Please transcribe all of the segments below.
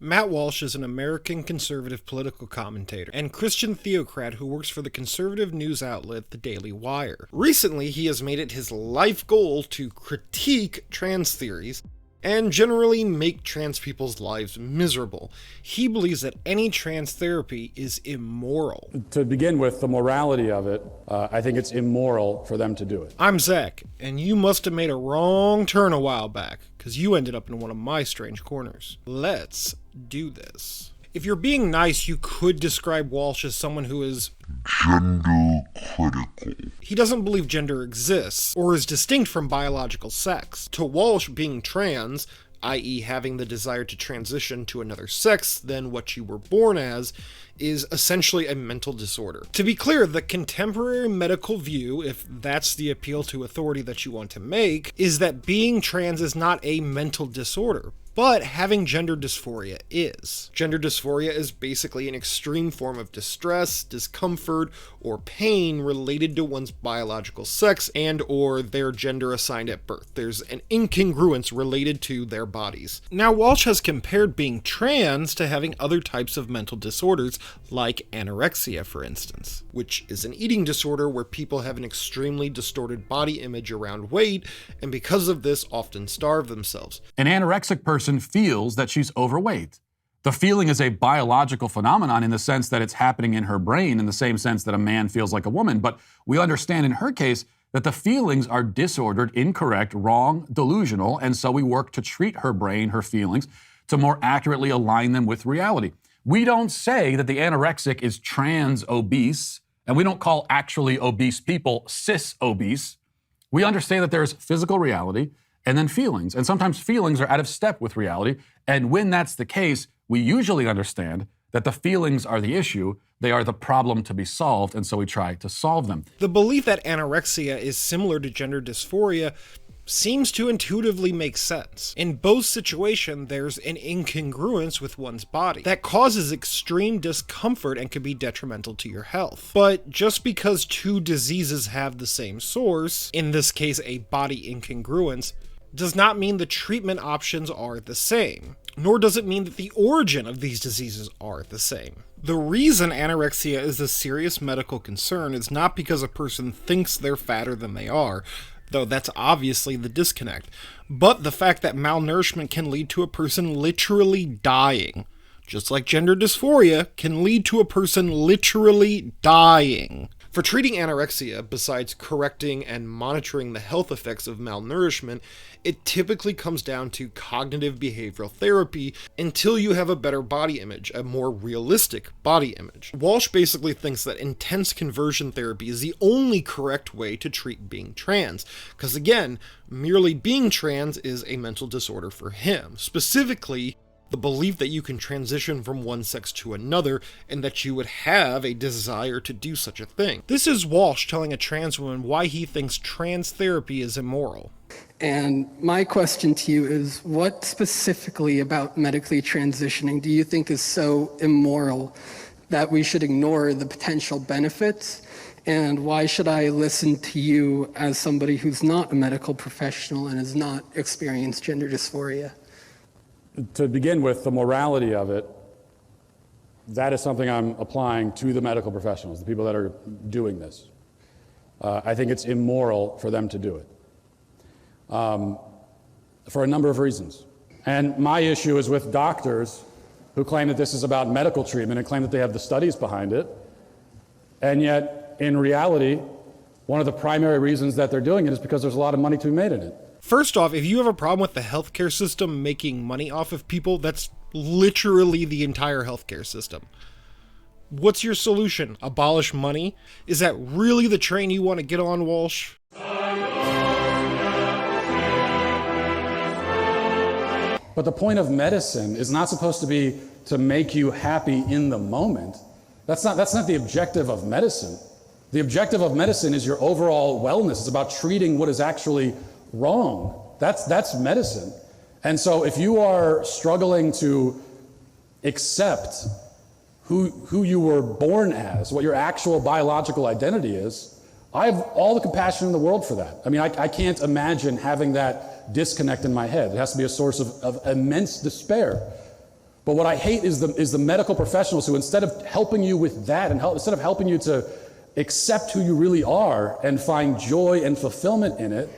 Matt Walsh is an American conservative political commentator and Christian theocrat who works for the conservative news outlet The Daily Wire. Recently, he has made it his life goal to critique trans theories and generally make trans people's lives miserable. He believes that any trans therapy is immoral. To begin with, the morality of it, I think it's immoral for them to do it. I'm Zach, and you must have made a wrong turn a while back, because you ended up in one of my strange corners. Let's do this. If you're being nice, you could describe Walsh as someone who is gender critical. He doesn't believe gender exists, or is distinct from biological sex. To Walsh, being trans, i.e. having the desire to transition to another sex than what you were born as, is essentially a mental disorder. To be clear, the contemporary medical view, if that's the appeal to authority that you want to make, is that being trans is not a mental disorder, but having gender dysphoria is. Gender dysphoria is basically an extreme form of distress, discomfort, or pain related to one's biological sex and or their gender assigned at birth. There's an incongruence related to their bodies. Now, Walsh has compared being trans to having other types of mental disorders, like anorexia, for instance, which is an eating disorder where people have an extremely distorted body image around weight, and because of this often starve themselves. An anorexic person feels that she's overweight. The feeling is a biological phenomenon in the sense that it's happening in her brain in the same sense that a man feels like a woman. But we understand in her case that the feelings are disordered, incorrect, wrong, delusional, and so we work to treat her brain, her feelings, to more accurately align them with reality. We don't say that the anorexic is trans obese, and we don't call actually obese people cis obese. We understand that there's physical reality and then feelings. And sometimes feelings are out of step with reality. And when that's the case, we usually understand that the feelings are the issue, they are the problem to be solved, and so we try to solve them. The belief that anorexia is similar to gender dysphoria seems to intuitively make sense. In both situations, there's an incongruence with one's body that causes extreme discomfort and can be detrimental to your health. But just because two diseases have the same source, in this case a body incongruence, does not mean the treatment options are the same, nor does it mean that the origin of these diseases are the same. The reason anorexia is a serious medical concern is not because a person thinks they're fatter than they are, though that's obviously the disconnect, but the fact that malnourishment can lead to a person literally dying, just like gender dysphoria can lead to a person literally dying. For treating anorexia, besides correcting and monitoring the health effects of malnourishment, it typically comes down to cognitive behavioral therapy until you have a better body image, a more realistic body image. Walsh basically thinks that intense conversion therapy is the only correct way to treat being trans, because again, merely being trans is a mental disorder for him. Specifically, the belief that you can transition from one sex to another and that you would have a desire to do such a thing. This is Walsh telling a trans woman why he thinks trans therapy is immoral. And my question to you is, what specifically about medically transitioning do you think is so immoral that we should ignore the potential benefits? And why should I listen to you as somebody who's not a medical professional and has not experienced gender dysphoria? To begin with, the morality of it, that is something I'm applying to the medical professionals, the people that are doing this. I think it's immoral for them to do it for a number of reasons. And my issue is with doctors who claim that this is about medical treatment and claim that they have the studies behind it. And yet, in reality, one of the primary reasons that they're doing it is because there's a lot of money to be made in it. First off, if you have a problem with the healthcare system making money off of people, that's literally the entire healthcare system. What's your solution? Abolish money? Is that really the train you want to get on, Walsh? But the point of medicine is not supposed to be to make you happy in the moment. That's not the objective of medicine. The objective of medicine is your overall wellness. It's about treating what is actually wrong. That's medicine. And so if you are struggling to accept who you were born as, what your actual biological identity is, I have all the compassion in the world for that. I mean, I can't imagine having that disconnect in my head. It has to be a source of immense despair. But what I hate is the medical professionals who, instead of helping you with that and instead of helping you to accept who you really are and find joy and fulfillment in it,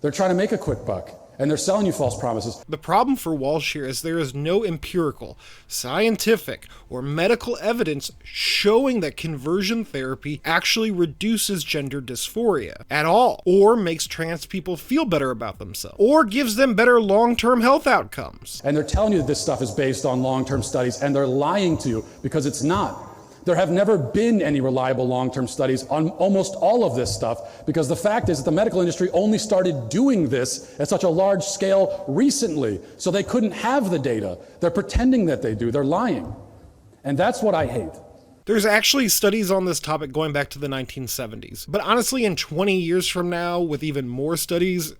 they're trying to make a quick buck. And they're selling you false promises. The problem for Walsh here is there is no empirical, scientific, or medical evidence showing that conversion therapy actually reduces gender dysphoria at all, or makes trans people feel better about themselves, or gives them better long-term health outcomes. And they're telling you that this stuff is based on long-term studies, and they're lying to you because it's not. There have never been any reliable long-term studies on almost all of this stuff, because the fact is that the medical industry only started doing this at such a large scale recently, so they couldn't have the data. They're pretending that they do. They're lying. And that's what I hate. There's actually studies on this topic going back to the 1970s. But honestly, in 20 years from now, with even more studies,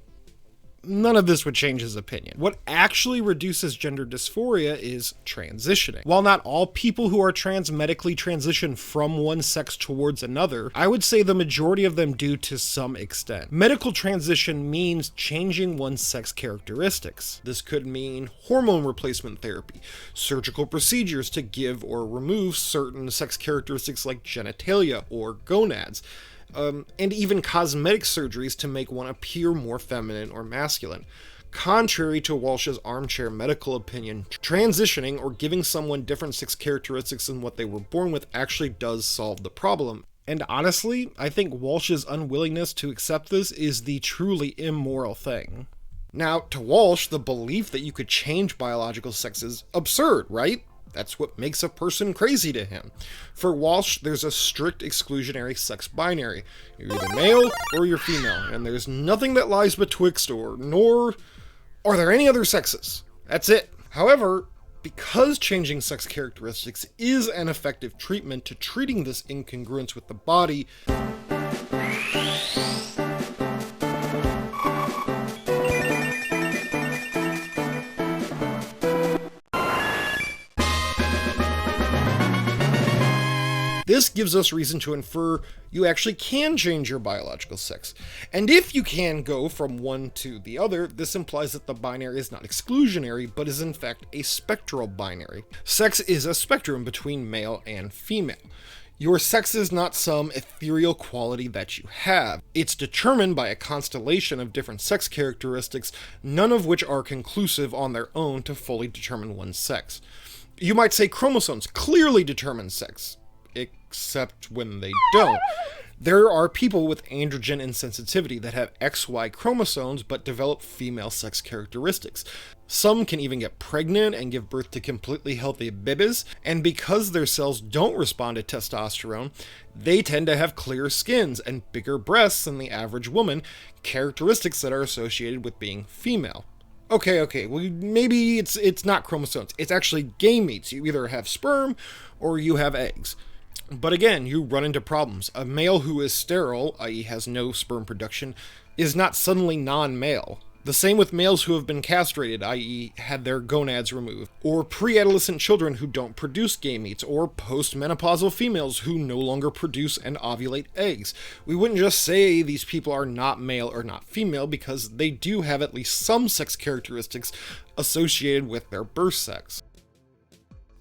none of this would change his opinion. What actually reduces gender dysphoria is transitioning. While not all people who are trans medically transition from one sex towards another, I would say the majority of them do to some extent. Medical transition means changing one's sex characteristics. This could mean hormone replacement therapy, surgical procedures to give or remove certain sex characteristics like genitalia or gonads, and even cosmetic surgeries to make one appear more feminine or masculine. Contrary to Walsh's armchair medical opinion, transitioning or giving someone different sex characteristics than what they were born with actually does solve the problem. And honestly, I think Walsh's unwillingness to accept this is the truly immoral thing. Now, to Walsh, the belief that you could change biological sex is absurd, right? That's what makes a person crazy to him. For Walsh, there's a strict exclusionary sex binary. You're either male or you're female, and there's nothing that lies betwixt, nor are there any other sexes. That's it. However, because changing sex characteristics is an effective treatment to treating this incongruence with the body, this gives us reason to infer you actually can change your biological sex. And if you can go from one to the other, this implies that the binary is not exclusionary, but is in fact a spectral binary. Sex is a spectrum between male and female. Your sex is not some ethereal quality that you have. It's determined by a constellation of different sex characteristics, none of which are conclusive on their own to fully determine one's sex. You might say chromosomes clearly determine sex, except when they don't. There are people with androgen insensitivity that have XY chromosomes but develop female sex characteristics. Some can even get pregnant and give birth to completely healthy babies, and because their cells don't respond to testosterone, they tend to have clearer skins and bigger breasts than the average woman, characteristics that are associated with being female. Okay, well, maybe it's not chromosomes, it's actually gametes. You either have sperm or you have eggs. But again, you run into problems. A male who is sterile, i.e. has no sperm production, is not suddenly non-male. The same with males who have been castrated, i.e. had their gonads removed, or pre-adolescent children who don't produce gametes, or post-menopausal females who no longer produce and ovulate eggs. We wouldn't just say these people are not male or not female because they do have at least some sex characteristics associated with their birth sex.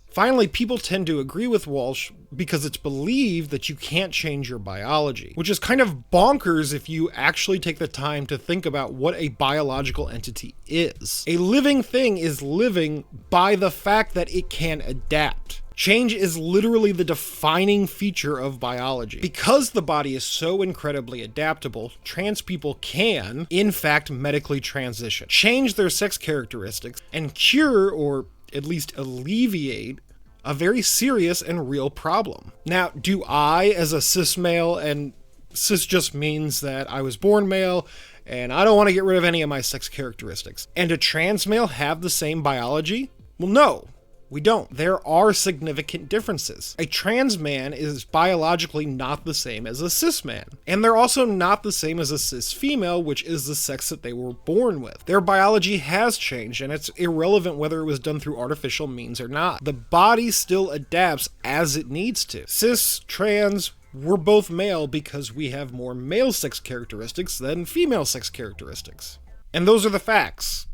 Finally, people tend to agree with Walsh because it's believed that you can't change your biology, which is kind of bonkers if you actually take the time to think about what a biological entity is. A living thing is living by the fact that it can adapt. Change is literally the defining feature of biology. Because the body is so incredibly adaptable, trans people can, in fact, medically transition, change their sex characteristics, and cure or at least alleviate a very serious and real problem. Now, do I, as a cis male, and cis just means that I was born male and I don't want to get rid of any of my sex characteristics, and a trans male have the same biology? Well, no. We don't. There are significant differences. A trans man is biologically not the same as a cis man. And they're also not the same as a cis female, which is the sex that they were born with. Their biology has changed, and it's irrelevant whether it was done through artificial means or not. The body still adapts as it needs to. Cis, trans, we're both male because we have more male sex characteristics than female sex characteristics. And those are the facts.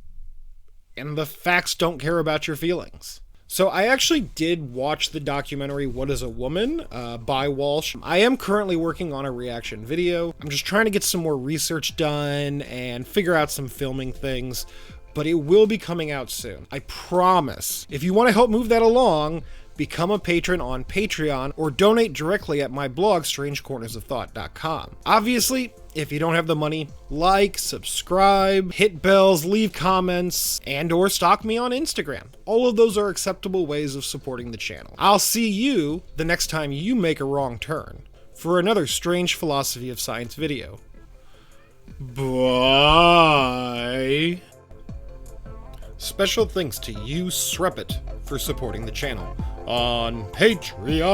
And the facts don't care about your feelings. So I actually did watch the documentary What is a Woman by Walsh. I am currently working on a reaction video. I'm just trying to get some more research done and figure out some filming things, but it will be coming out soon. I promise. If you want to help move that along, become a patron on Patreon or donate directly at my blog, strangecornersofthought.com. Obviously, if you don't have the money, like, subscribe, hit bells, leave comments, and or stalk me on Instagram. All of those are acceptable ways of supporting the channel. I'll see you the next time you make a wrong turn for another Strange Philosophy of Science video. Bye! Special thanks to you, Srepit, for supporting the channel on Patreon.